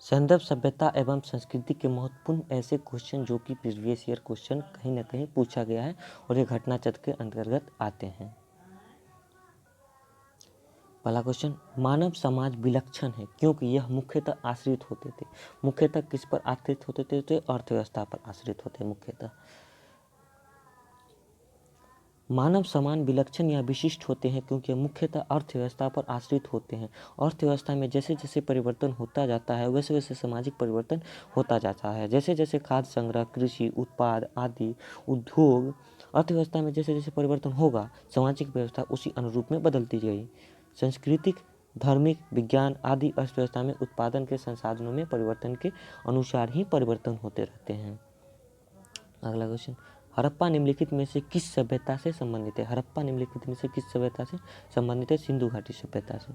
संदर्भ सभ्यता एवं संस्कृति के महत्वपूर्ण ऐसे क्वेश्चन जो कि प्रीवियस ईयर क्वेश्चन कहीं ना कहीं पूछा गया है और ये घटना चक्र के अंतर्गत आते हैं। पहला क्वेश्चन, मानव समाज विलक्षण है क्योंकि यह मुख्यतः आश्रित होते थे। मुख्यतः किस पर आश्रित होते थे? तो अर्थव्यवस्था पर आश्रित होते मुख्यतः। मानव समान विलक्षण या विशिष्ट होते हैं क्योंकि मुख्यतः अर्थव्यवस्था पर आश्रित होते हैं। अर्थव्यवस्था में जैसे जैसे परिवर्तन होता जाता है वैसे वैसे सामाजिक परिवर्तन होता जाता है। जैसे जैसे खाद्य संग्रह, कृषि उत्पाद आदि उद्योग, अर्थव्यवस्था में जैसे जैसे परिवर्तन होगा सामाजिक व्यवस्था उसी अनुरूप में बदलती गई। सांस्कृतिक, धार्मिक, विज्ञान आदि अर्थव्यवस्था में उत्पादन के संसाधनों में परिवर्तन के अनुसार ही परिवर्तन होते रहते हैं। अगला क्वेश्चन, हड़प्पा निम्नलिखित में से किस सभ्यता से संबंधित है? हड़प्पा निम्नलिखित में से किस सभ्यता से संबंधित है? सिंधु घाटी सभ्यता से।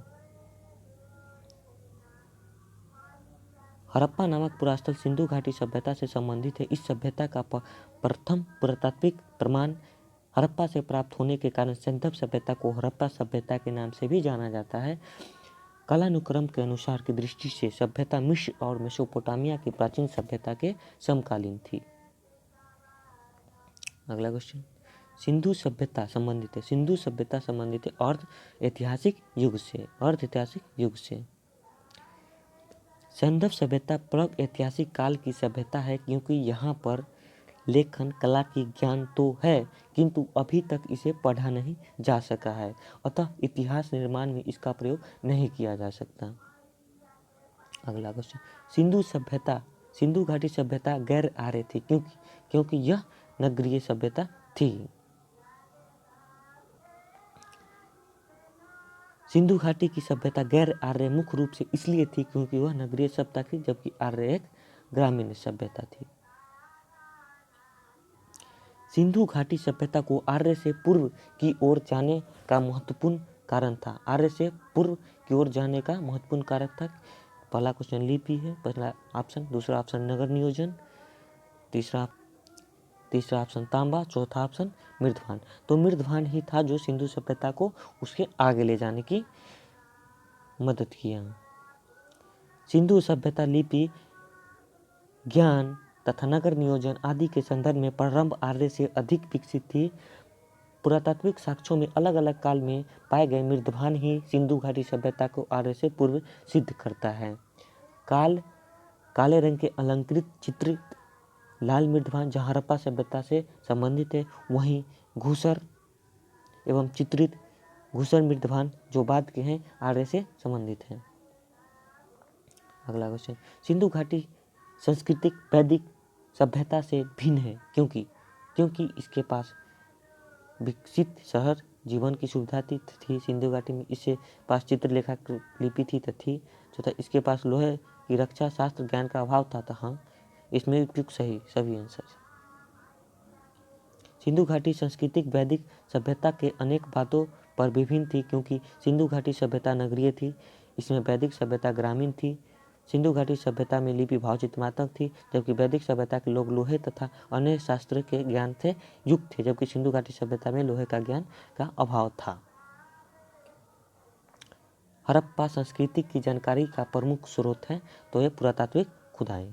हड़प्पा नामक पुरास्थल सिंधु घाटी सभ्यता से संबंधित है। इस सभ्यता का प्रथम पुरातात्विक प्रमाण हड़प्पा से प्राप्त होने के कारण संदर्भ सभ्यता को हड़प्पा सभ्यता के नाम से भी जाना जाता है। कालानुक्रम के अनुसार की दृष्टि से सभ्यता मिस्र और मेसोपोटामिया की प्राचीन सभ्यता के समकालीन थी। अगला क्वेश्चन, सिंधु सभ्यता संबंधित है। सिंधु सभ्यता संबंधित है अर्ध ऐतिहासिक युग से। अर्ध ऐतिहासिक युग से। संदर्भ सभ्यता प्राग ऐतिहासिक काल की सभ्यता है क्योंकि यहाँ पर लेखन कला की ज्ञान तो है किंतु अभी तक इसे पढ़ा नहीं जा सका है, अतः इतिहास निर्माण में इसका प्रयोग नहीं किया जा सकता। अगला क्वेश्चन, सिंधु सभ्यता, सिंधु घाटी सभ्यता गैर आर्य थी क्योंकि यह नगरीय सभ्यता थी। सिंधु घाटी की सभ्यता गैर आर्य मुख्य रूप से इसलिए थी क्योंकि वह नगरीय सभ्यता थी जबकि आर्य एक ग्रामीण सभ्यता थी। सिंधु घाटी सभ्यता को आर्य से पूर्व की ओर जाने का महत्वपूर्ण कारण था। आर्य से पूर्व की ओर जाने का महत्वपूर्ण कारक था। पहला क्वेश्चन लिपि है, पहला ऑप्शन। दूसरा ऑप्शन नगर नियोजन, तीसरा ऑप्शन तांबा, चौथा ऑप्शन मृदभान। तो मृदभान ही था जो सिंधु सभ्यता को उसके आगे ले जाने की मदद किया। सिंधु सभ्यता लिपि, ज्ञान तथा नगर नियोजन आदि के संदर्भ में प्रारंभ आर्य से अधिक विकसित थी। पुरातात्विक साक्ष्यों में अलग अलग काल में पाए गए मृदभान ही सिंधु घाटी सभ्यता को आर्य से पूर्व सिद्ध करता है। काले रंग के अलंकृत चित्रित लाल मृदभान जहाँ हड़प्पा सभ्यता से संबंधित है, वहीं घूसर एवं चित्रित घूसर मृदभान जो बाद के हैं आर्य से संबंधित हैं। अगला क्वेश्चन, सिंधु घाटी सांस्कृतिक वैदिक सभ्यता से भिन्न है क्योंकि इसके पास विकसित शहर जीवन की सुविधा थी। सिंधु घाटी में इसके पास चित्रलेखा लिपि थी तथी। चौथा, इसके पास लोहे की रक्षा शास्त्र ज्ञान का अभाव था। तो हाँ, इसमें उपयुक्त सही सभी आंसर। सिंधु घाटी सांस्कृतिक वैदिक सभ्यता के अनेक बातों पर विभिन्न थी क्योंकि सिंधु घाटी सभ्यता नगरीय थी, इसमें वैदिक सभ्यता ग्रामीण थी। सिंधु घाटी सभ्यता में लिपि भाव चित्रमात्मक थी जबकि वैदिक सभ्यता के लोग लोहे तथा अन्य शास्त्र के ज्ञान से युक्त थे, जबकि सिंधु घाटी सभ्यता में लोहे का ज्ञान का अभाव था। हड़प्पा संस्कृति की जानकारी का प्रमुख स्रोत है तो यह पुरातात्विक खुदाई।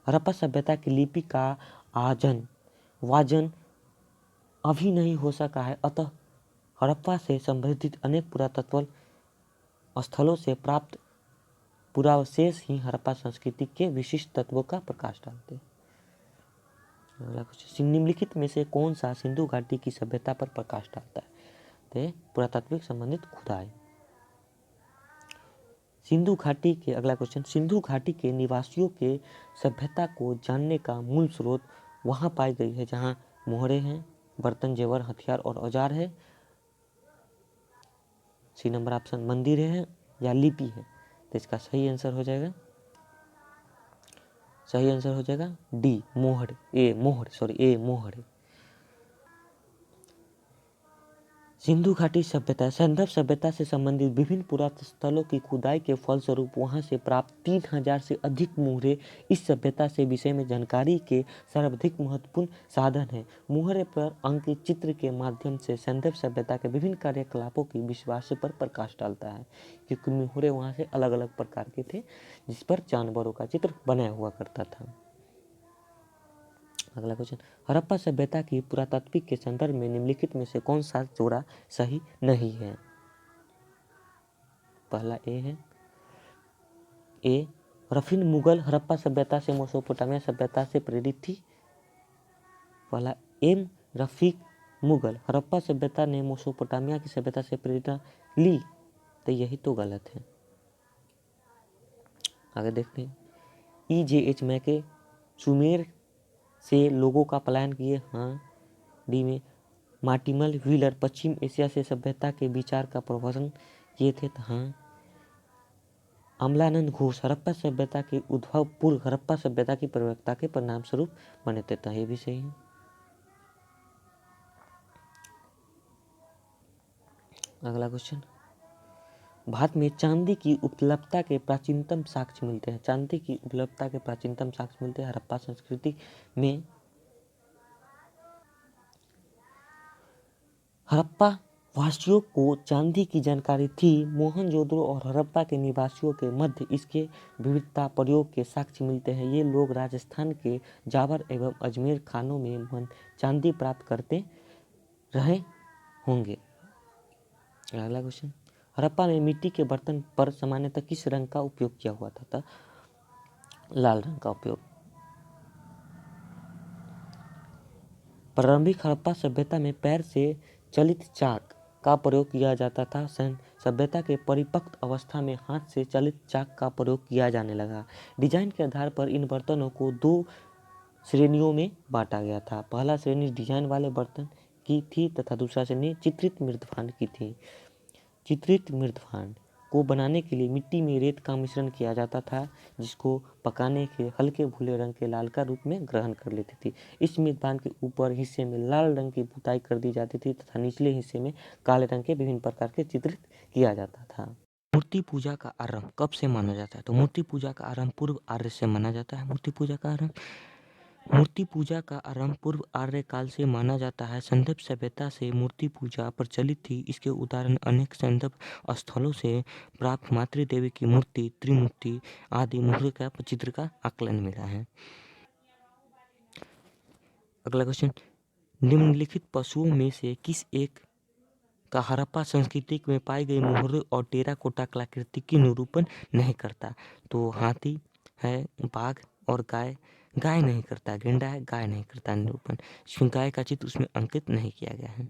हड़प्पा सभ्यता की लिपि का वाजन अभी नहीं हो सका है, अतः हड़प्पा से संबंधित अनेक पुरातत्व स्थलों से प्राप्त पुरावशेष ही हड़प्पा संस्कृति के विशिष्ट तत्वों का प्रकाश डालते हैं। अगला क्वेश्चन, निम्नलिखित में से कौन सा सिंधु घाटी की सभ्यता पर प्रकाश डालता है? तो पुरातात्विक संबंधित खुदाई। सिंधु घाटी के, अगला क्वेश्चन, सिंधु घाटी के निवासियों के सभ्यता को जानने का मूल स्रोत वहां पाई गई है जहां मोहरे हैं, बर्तन जेवर हथियार और औजार है। सी नंबर ऑप्शन मंदिर है या लिपि है। तो इसका सही आंसर हो जाएगा डी मोहर। ए मोहर। सिंधु घाटी सभ्यता सैंधव सभ्यता से संबंधित विभिन्न पुरातन स्थलों की खुदाई के फलस्वरूप वहां से प्राप्त 3000 से अधिक मुहरे इस सभ्यता से विषय में जानकारी के सर्वाधिक महत्वपूर्ण साधन है। मुहरे पर अंकित चित्र के माध्यम से सैंधव सभ्यता के विभिन्न कार्यकलापों की विश्वास पर प्रकाश डालता है, क्योंकि मुहरे वहां से अलग अलग प्रकार के थे जिस पर जानवरों का चित्र बनाया हुआ करता था। अगला क्वेश्चन, हड़प्पा सभ्यता की पुरातात्विक के संदर्भ में निम्नलिखित में से कौन सा जोड़ा सही नहीं है? पहला ए है, ए रफीन मुगल हड़प्पा सभ्यता से मेसोपोटामिया सभ्यता से प्रेरित थी। पहला एम रफीक मुगल हड़प्पा सभ्यता ने मेसोपोटामिया की सभ्यता से प्रेरणा ली, तो यही तो गलत है। आगे देखते हैं, EJH मैके सुमेर से लोगों का पलायन किए, हाँ। डी में मार्टिमल व्हीलर पश्चिम एशिया से सभ्यता के विचार का प्रवर्तन किए थे, तो हाँ। अमलानंद घोष हड़प्पा सभ्यता के उद्भव पूर्व हड़प्पा सभ्यता की प्रवक्ता के परिणाम स्वरूप बने थे, तो ये भी सही है। अगला क्वेश्चन, भारत में चांदी की उपलब्धता के प्राचीनतम साक्ष्य मिलते हैं। चांदी की उपलब्धता के प्राचीनतम साक्ष्य मिलते हैं हड़प्पा संस्कृति में। हड़प्पा वासियों को चांदी की जानकारी थी। मोहनजोदड़ो और हड़प्पा के निवासियों के मध्य इसके विविधता प्रयोग के साक्ष्य मिलते हैं। ये लोग राजस्थान के जावर एवं अजमेर खानों में चांदी प्राप्त करते रहे होंगे। अगला क्वेश्चन, हड़प्पा में मिट्टी के बर्तन पर सामान्यतः किस रंग का उपयोग किया हुआ था? लाल रंग का उपयोग। प्रारंभिक हड़प्पा सभ्यता में पैर से चलित चाक का प्रयोग किया जाता था। सभ्यता के परिपक्व अवस्था में हाथ से चलित चाक का प्रयोग किया जाने लगा। डिजाइन के आधार पर इन बर्तनों को 2 श्रेणियों में बांटा गया था। पहला श्रेणी डिजाइन वाले बर्तन की थी तथा दूसरा श्रेणी चित्रित मृदभांड की थी। चित्रित मृदभांड को बनाने के लिए मिट्टी में रेत का मिश्रण किया जाता था, जिसको पकाने के हल्के भूरे रंग के लाल का रूप में ग्रहण कर लेती थी। इस मृदभांड के ऊपर हिस्से में लाल रंग की पुताई कर दी जाती थी तथा निचले हिस्से में काले रंग के विभिन्न प्रकार के चित्रित किया जाता था। मूर्ति पूजा का आरंभ कब से माना जाता है? तो मूर्ति पूजा का आरंभ पूर्व आर्य से माना जाता है। मूर्ति पूजा का आरंभ पूर्व आर्य काल से माना जाता है। सैंधव सभ्यता से मूर्ति पूजा प्रचलित थी। इसके उदाहरण अनेक सैंधव स्थलों से प्राप्त मातृदेवी की मूर्ति, त्रिमूर्ति आदि मुहरे का चित्र का आकलन मिला है। अगला क्वेश्चन, निम्नलिखित पशुओं में से किस एक का हड़प्पा संस्कृति में पाई गई मुहरे और टेराकोटा कलाकृति की निरूपण नहीं करता? तो हाथी है, बाघ और गाय। गाय नहीं करता, गेंडा है, गाय नहीं करता निरूपण। गाय का चित्र उसमें अंकित नहीं किया गया है।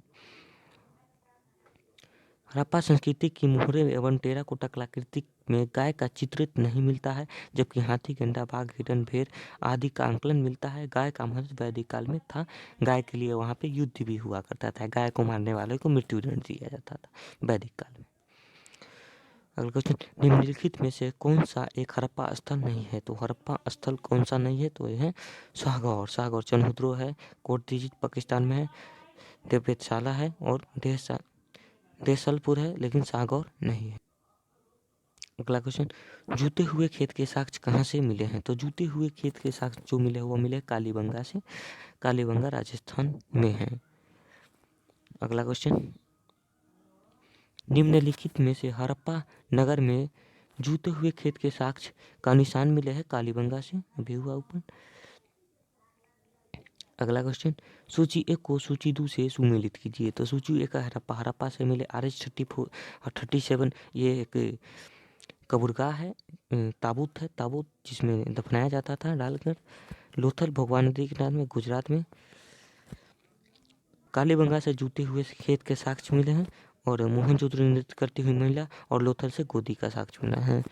हड़प्पा संस्कृति की मुहरे एवं टेराकोटा कलाकृति में गाय का चित्रित नहीं मिलता है, जबकि हाथी, गेंडा, बाघ, हिरण, भेड़ आदि का आंकलन मिलता है। गाय का महत्व वैदिक काल में था। गाय के लिए वहाँ पे युद्ध भी हुआ करता था। गाय को मारने वाले को मृत्युदंड दिया जाता था वैदिक काल में। अगला क्वेश्चन, निम्नलिखित में से कौन सा एक हड़प्पा स्थल नहीं है? तो हड़प्पा स्थल कौन सा नहीं है? तो यह है साहगौर चनहुद्रो है, कोटदीजित पाकिस्तान में है, देववेदशाला है और देसलपुर है, लेकिन साहगौर नहीं है। अगला क्वेश्चन, जूते हुए खेत के साक्ष्य कहाँ से मिले हैं? तो जूते हुए खेत के साक्ष्य जो मिले वो मिले कालीबंगा से। कालीबंगा राजस्थान में है। अगला क्वेश्चन, निम्नलिखित में से हड़प्पा नगर में जूते हुए खेत के साक्ष्य का निशान मिले हैं कालीबंगा से, अभी हुआ ऊपर। अगला क्वेश्चन, सूची 1 को सूची 2 से सुमेलित कीजिए। तो सूची 1 हड़प्पा से मिले RH-37, ये एक कब्रगाह है, ताबूत है, जिसमें दफनाया जाता था डालकर। लोथल भगवान नदी के किनारे में गुजरात में। कालीबंगा से जूते हुए खेत के साक्ष्य मिले हैं और मोहनजोदड़ो नृत्य करती हुई महिला और लोथल से गोदी का साक्ष्य मिला है।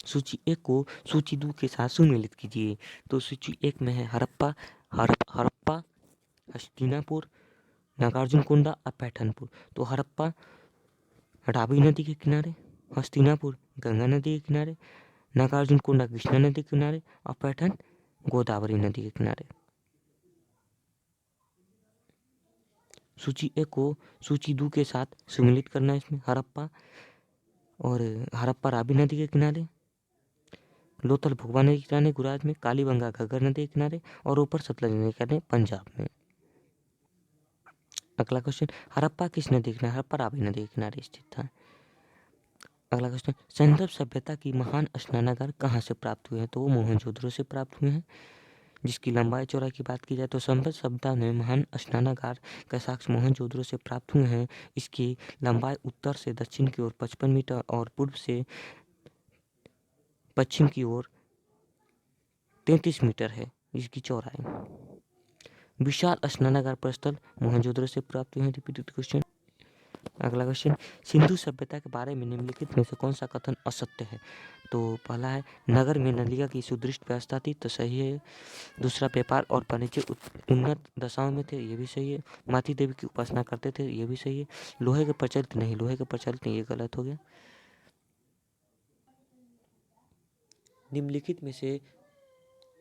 सूची 1 को सूची 2 के साथ सुमेलित कीजिए। तो सूची 1 में है हड़प्पा, हस्तिनापुर, नागार्जुनकोंडा और पैठनपुर। तो हड़प्पा रावी नदी के किनारे, हस्तिनापुर गंगा नदी के किनारे, नागार्जुनकोंडा कृष्णा नदी के किनारे और पैठन गोदावरी नदी के किनारे। सूची ए को सूची 2 के साथ सम्मिलित करना है इसमें। हड़प्पा और हड़प्पा रावी नदी के किनारे, लोथल भुगवा नदी के किनारे गुजरात में, कालीबंगा घग्गर नदी के किनारे और ऊपर सतलज नदी के किनारे पंजाब में। अगला क्वेश्चन, हड़प्पा किस नदी के किनारे? हड़प्पा रावी नदी के किनारे स्थित था। अगला क्वेश्चन, सिंधु सभ्यता की महान स्नानागार कहाँ से प्राप्त हुए हैं? तो वो मोहनजोदड़ो से प्राप्त हुए हैं। जिसकी लंबाई चौड़ाई की बात की जाए तो सिंधु सभ्यता में महान स्नानागार का साक्ष्य मोहनजोदड़ो से प्राप्त हुए हैं। इसकी लंबाई उत्तर से दक्षिण की ओर 55 मीटर और पूर्व से पश्चिम की ओर 33 मीटर है इसकी चौड़ाई। विशाल स्नानागार स्थल मोहनजोदड़ो से प्राप्त हुए हैं। Repeated question. अगला क्वेश्चन, सिंधु सभ्यता के बारे में निम्नलिखित में से कौन सा कथन असत्य है? तो पहला है नगर में नलिका की सुदृढ़ व्यवस्था थी, तो सही है। दूसरा, व्यापार और वाणिज्य उन्नत दशाओं में थे, ये भी सही है। माती देवी की उपासना करते थे, ये भी सही है। लोहे के प्रचलित नहीं, लोहे के प्रचलित नहीं, ये गलत हो गया। निम्नलिखित में से,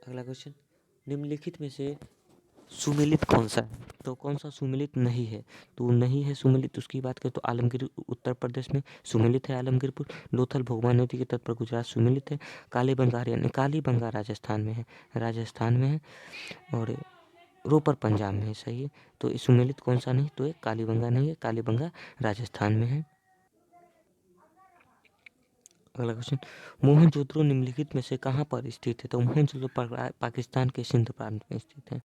अगला क्वेश्चन, निम्नलिखित में से सुमेलित कौन सा है? तो कौन सा सुमेलित नहीं है? तो नहीं है सुमेलित। उसकी बात करें तो आलमगीर उत्तर प्रदेश में सुमेलित है आलमगीरपुर। लोथल भोगवा नदी के तट पर गुजरात सुमेलित है। कालीबंगा हरियाणा, कालीबंगा राजस्थान में है, राजस्थान में है। और रोपर पंजाब में है, सही है। तो इस सुमेलित कौन सा नहीं? तो ये कालीबंगा नहीं है, कालीबंगा राजस्थान में है। अगला क्वेश्चन, मोहनजोदड़ो निम्नलिखित में से कहाँ पर स्थित है? तो मोहनजोदड़ो पाकिस्तान के सिंध प्रांत में स्थित है।